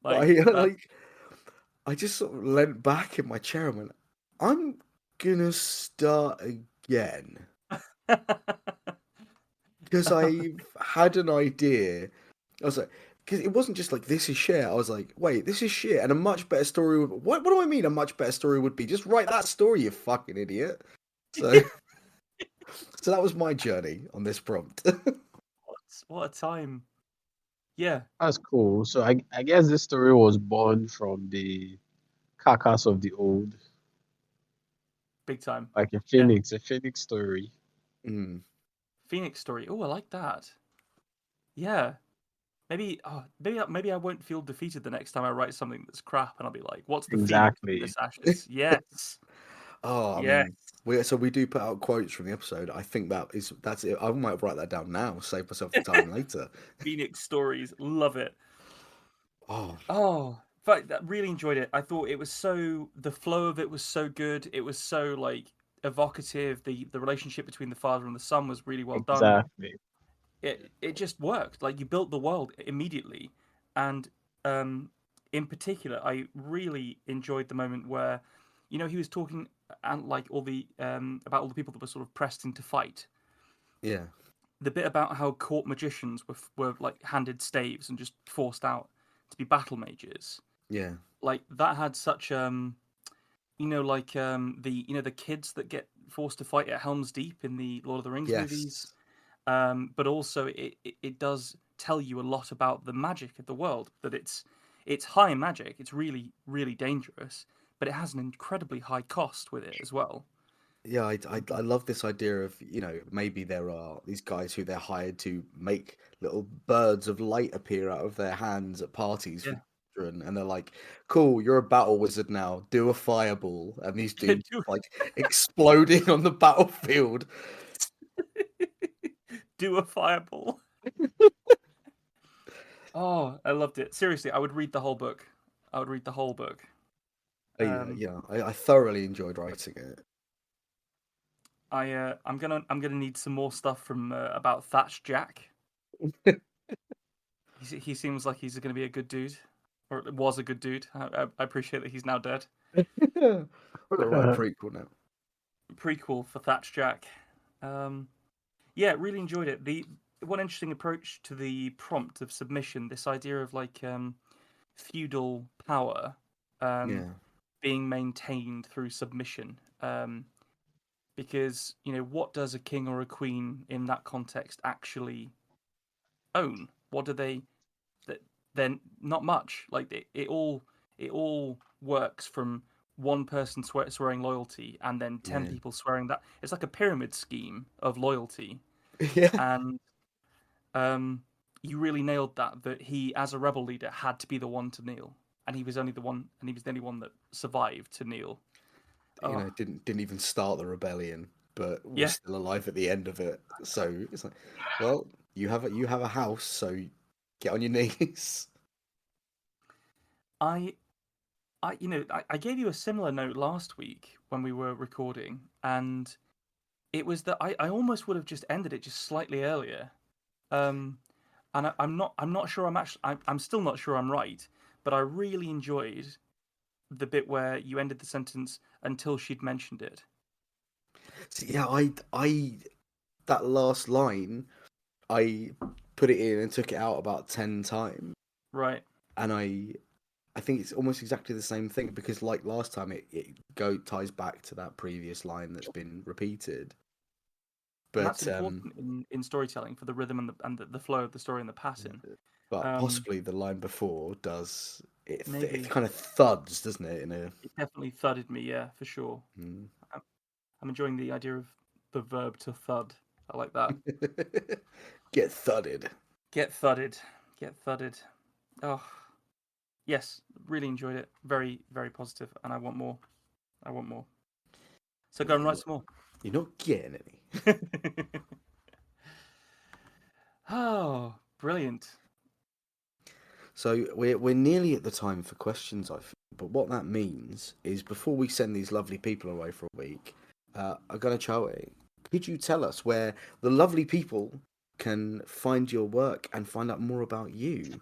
I just sort of leant back in my chair and went, I'm gonna start again. Because I've had an idea. I was like, because it wasn't just like, this is shit. I was like, wait, this is shit. And a much better story would... What do I mean a much better story would be? Just write that story, you fucking idiot. So, so that was my journey on this prompt. What a time. Yeah. That's cool. So I guess this story was born from the carcass of the old, Big time. like a phoenix story. Mm. Phoenix story. Oh, I like that. Yeah. Maybe maybe I won't feel defeated the next time I write something that's crap, and I'll be like, "What's the phoenix from Exactly. this ashes?" Yes. Oh, I Yes. mean, we do put out quotes from the episode. I think that's it. I might write that down now. Save myself the time later. Phoenix stories. Love it. Oh, Oh, but I really enjoyed it. I thought the flow of it was so good. It was so like evocative. The relationship between the father and the son was really well done. Exactly. It just worked. Like you built the world immediately, and um, in particular, I really enjoyed the moment where, he was talking and like all the about all the people that were sort of pressed into fight. yeah, The bit about how court magicians were like handed staves and just forced out to be battle mages. yeah, Like that had such like the kids that get forced to fight at Helm's Deep in the Lord of the Rings movies. yes, But also it does tell you a lot about the magic of the world. That it's high magic. It's really really dangerous, but it has an incredibly high cost with it as well. yeah. I love this idea of maybe there are these guys who they're hired to make little birds of light appear out of their hands at parties for Yeah, children, and they're like, "Cool, you're a battle wizard now. Do a fireball," and these dudes like exploding on the battlefield. do a fireball. Oh, I loved it. Seriously, I would read the whole book. I would read the whole book. Yeah, yeah. I thoroughly enjoyed writing it. I'm gonna need some more stuff from about Thatch Jack. He seems like he's going to be a good dude, or was a good dude. I appreciate that he's now dead. We're gonna write a prequel now. Prequel for Thatch Jack. Um, yeah, really enjoyed it. The one interesting approach to the prompt of submission. This idea of like feudal power Yeah, being maintained through submission. Because what does a king or a queen in that context actually own? What do they? Then not much. Like it all works from one person swearing loyalty and then 10 yeah, people swearing that. It's like a pyramid scheme of loyalty, yeah. and you really nailed that he as a rebel leader had to be the one to kneel, and he was the only one that survived to kneel. Oh Didn't even start the rebellion, but was yeah. still alive at the end of it. So it's like, well, you have a house, so get on your knees. I I gave you a similar note last week when we were recording, and it was that I almost would have just ended it just slightly earlier. Um, and I'm not sure I'm still not sure I'm right, but I really enjoyed the bit where you ended the sentence until she'd mentioned it. So, yeah, I that last line, I put it in and took it out about 10 times, Right. and I think it's almost exactly the same thing because like last time it ties back to that previous line that's been repeated. And that's But important in storytelling for the rhythm and the flow of the story and the pattern. Um, possibly the line before does it maybe kind of thuds, doesn't it? In a it definitely thudded me, yeah, for sure. mm. I'm enjoying the idea of the verb to thud. I like that. Get thudded. Get thudded. Get thudded. Oh, yes, really enjoyed it. Very, very positive, and I want more. I want more. So go and write some more. You're not getting any. Oh, brilliant. So we're nearly at the time for questions, I think. But what that means is before we send these lovely people away for a week, Oghenechovwe, could you tell us where the lovely people can find your work and find out more about you?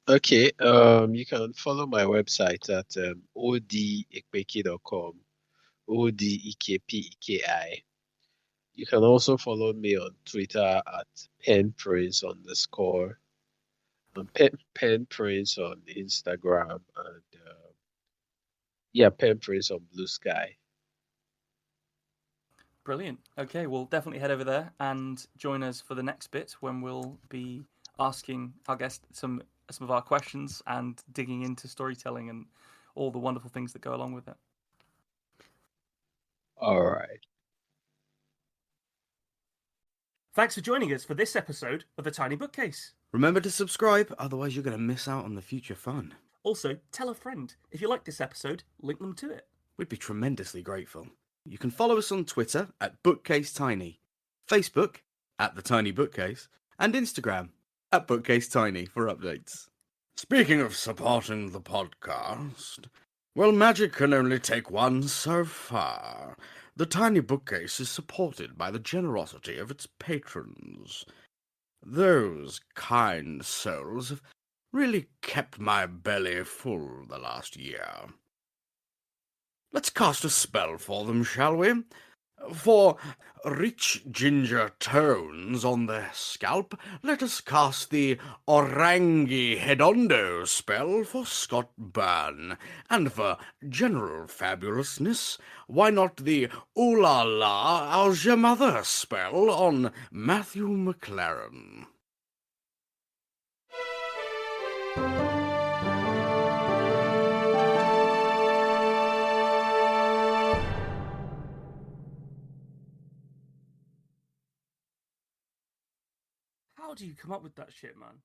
Okay, you can follow my website at odekpeki.com, odekpeki. You can also follow me on Twitter at penprince_, and penprince on Instagram, and penprince on Blue Sky. Brilliant. Okay, we'll definitely head over there and join us for the next bit when we'll be asking our guest some of our questions and digging into storytelling and all the wonderful things that go along with it. All right. Thanks for joining us for this episode of The Tiny Bookcase. Remember to subscribe, otherwise you're going to miss out on the future fun. Also, tell a friend. If you like this episode, link them to it. We'd be tremendously grateful. You can follow us on Twitter at BookcaseTiny, Facebook at The Tiny Bookcase, and Instagram at BookcaseTiny for updates. Speaking of supporting the podcast, well, magic can only take one so far. The Tiny Bookcase is supported by the generosity of its patrons. Those kind souls have really kept my belly full the last year. Let's cast a spell for them, shall we? For rich ginger tones on their scalp, let us cast the Orangi Hedondo spell for Scott Byrne. And for general fabulousness, why not the Ooh La La How's Your Mother spell on Matthew McLaren? How do you come up with that shit, man?